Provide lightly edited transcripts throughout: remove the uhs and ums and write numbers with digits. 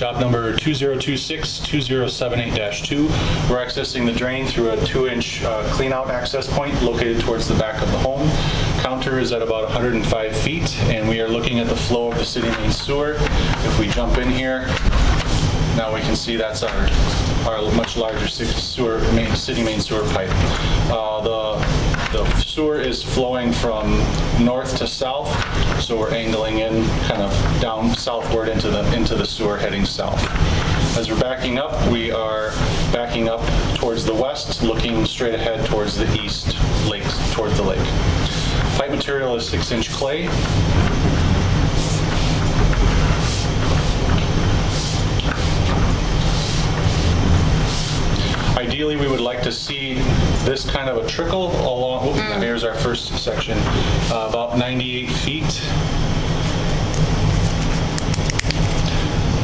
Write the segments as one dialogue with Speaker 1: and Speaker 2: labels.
Speaker 1: job number 2026-2078-2. We're accessing the drain through a 2-inch clean-out access point located towards the back of the home. Counter is at about 105 feet, and we are looking at the flow of the city main sewer. If we jump in here, now we can see that's our much larger city main sewer pipe. The sewer is flowing from north to south, so we're angling in kind of down southward into the sewer heading south. As we're backing up, we are backing up towards the west, looking straight ahead towards the east, towards the lake. Pipe material is 6-inch clay. Ideally, we would like to see this kind of a trickle along, and here's our first section, about 98 feet.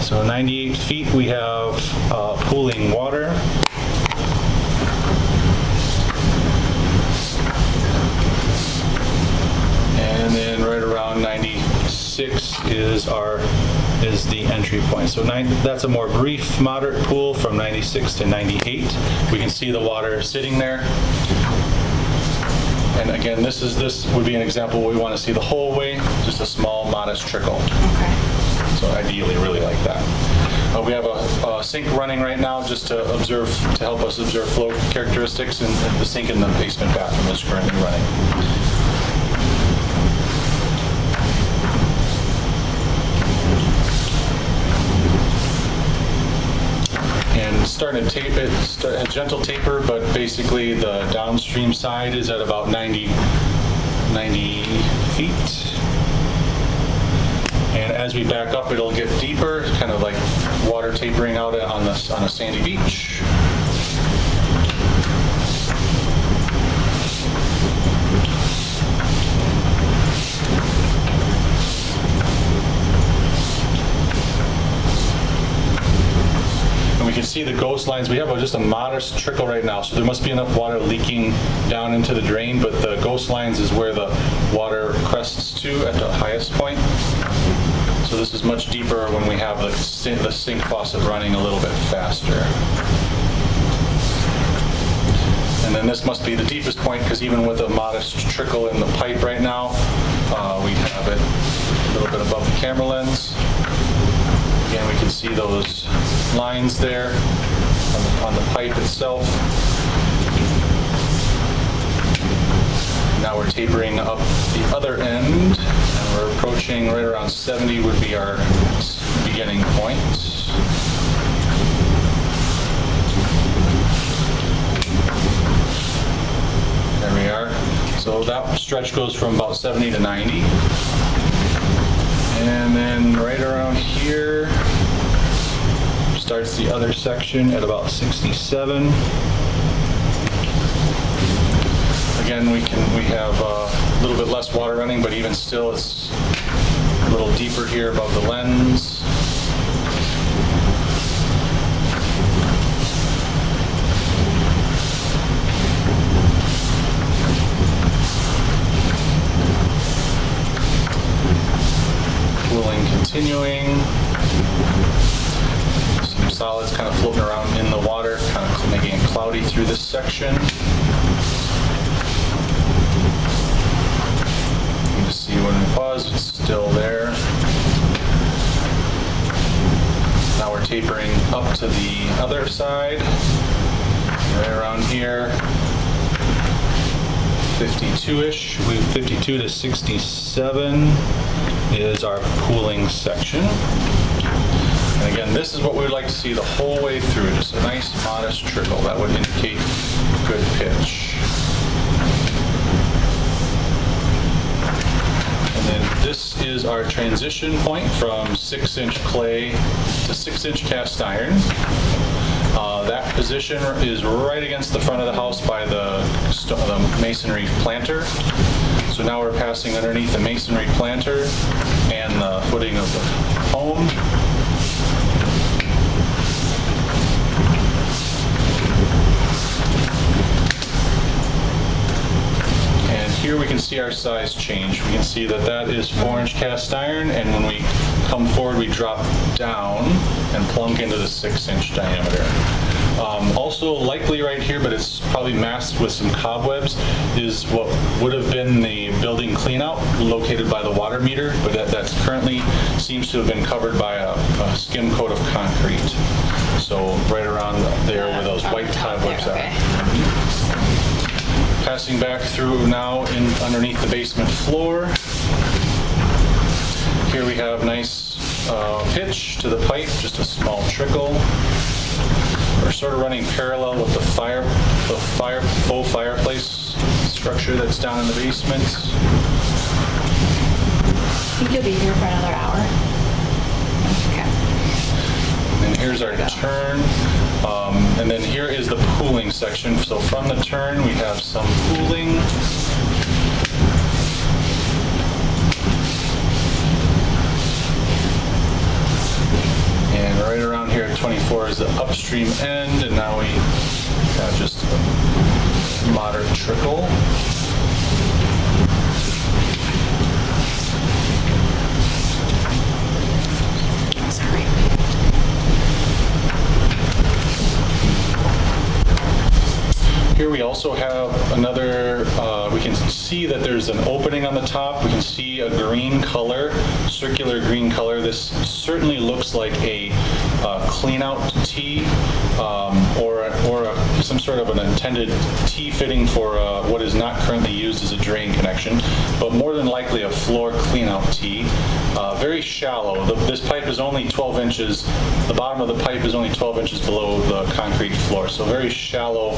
Speaker 1: So 98 feet, we have pooling water. And then right around 96 is the entry point. So that's a more brief, moderate pool from 96 to 98. We can see the water sitting there. And again, this would be an example where we want to see the whole way, just a small, modest trickle.
Speaker 2: Okay.
Speaker 1: So ideally, really like that. We have a sink running right now just to help us observe flow characteristics, and the sink in the basement bathroom is currently running. Starting to tape it, a gentle taper, but basically the downstream side is at about 90 feet. And as we back up, it'll get deeper, kind of like water tapering out on a sandy beach. We can see the ghost lines. We have just a modest trickle right now, so there must be enough water leaking down into the drain, but the ghost lines is where the water crests to at the highest point. So this is much deeper when we have the sink faucet running a little bit faster. And then this must be the deepest point, because even with a modest trickle in the pipe right now, we have it a little bit above the camera lens. Again, we can see those lines there on the pipe itself. Now we're tapering up the other end, and we're approaching right around 70 would be our beginning point. There we are. So that stretch goes from about 70 to 90. And then right around here starts the other section at about 67. Again, we have a little bit less water running, but even still it's a little deeper here above the lens. Continuing, some solids kind of floating around in the water, kind of making it cloudy through this section. You can just see when we pause, it's still there. Now we're tapering up to the other side, right around here. 52-ish, 52 to 67 is our pooling section. And again, this is what we would like to see the whole way through, just a nice modest trickle. That would indicate good pitch. And then this is our transition point from 6-inch clay to 6-inch cast iron. That position is right against the front of the house by the masonry planter. So now we're passing underneath the masonry planter and the footing of the home. And here here we can see our size change. We can see that that is 4-inch cast iron, and when we come forward, we drop down and plunk into the 6-inch diameter. Also likely right here, but it's probably masked with some cobwebs, is what would have been the building cleanout located by the water meter, but that's currently seems to have been covered by a skim coat of concrete. So right around there where those white cobwebs are. Passing back through now underneath the basement floor. Here we have nice pitch to the pipe, just a small trickle. We're sort of running parallel with the faux fireplace structure that's down in the basement.
Speaker 2: I think you'll be here for another hour. Okay.
Speaker 1: And here's our turn. And then here is the pooling section. So from the turn, we have some pooling. And right around here at 24 is the upstream end, and now we have just a moderate trickle.
Speaker 2: Sorry.
Speaker 1: Here we also have another, we can see that there's an opening on the top. We can see a green color, circular green color. This certainly looks like a clean-out tee or some sort of an intended T-fitting for what is not currently used as a drain connection, but more than likely a floor clean-out tee. Very shallow. This pipe is only 12 inches, the bottom of the pipe is only 12 inches below the concrete floor, so very shallow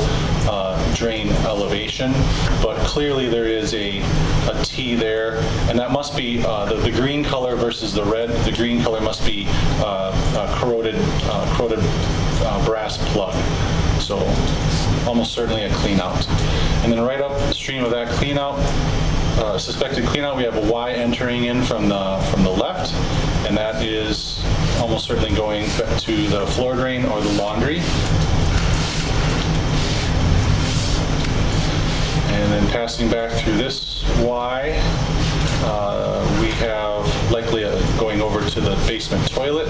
Speaker 1: drain elevation, but clearly there is a T there, and that must be the green color versus the red. The green color must be corroded brass plug, so almost certainly a clean out. And then right upstream of that clean out, suspected clean out, we have a Y entering in from the left, and that is almost certainly going to the floor drain or the laundry. And then passing back through this Y, we have likely going over to the basement toilet.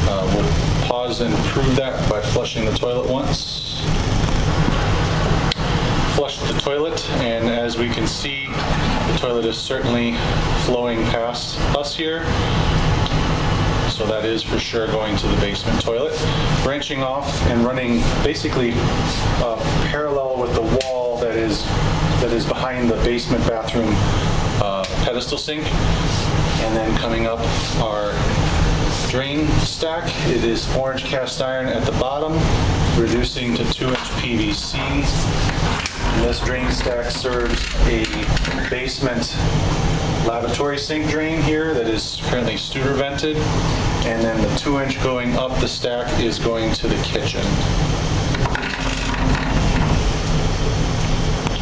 Speaker 1: We'll pause and prove that by flushing the toilet once. Flush the toilet, and as we can see, the toilet is certainly flowing past us here. So that is for sure going to the basement toilet. Branching off and running basically parallel with the wall that is behind the basement bathroom pedestal sink, and then coming up our drain stack. It is 4-inch cast iron at the bottom, reducing to 2-inch PVC. And this drain stack serves a basement lavatory sink drain here that is currently Studer vented, and then the 2-inch going up the stack is going to the kitchen.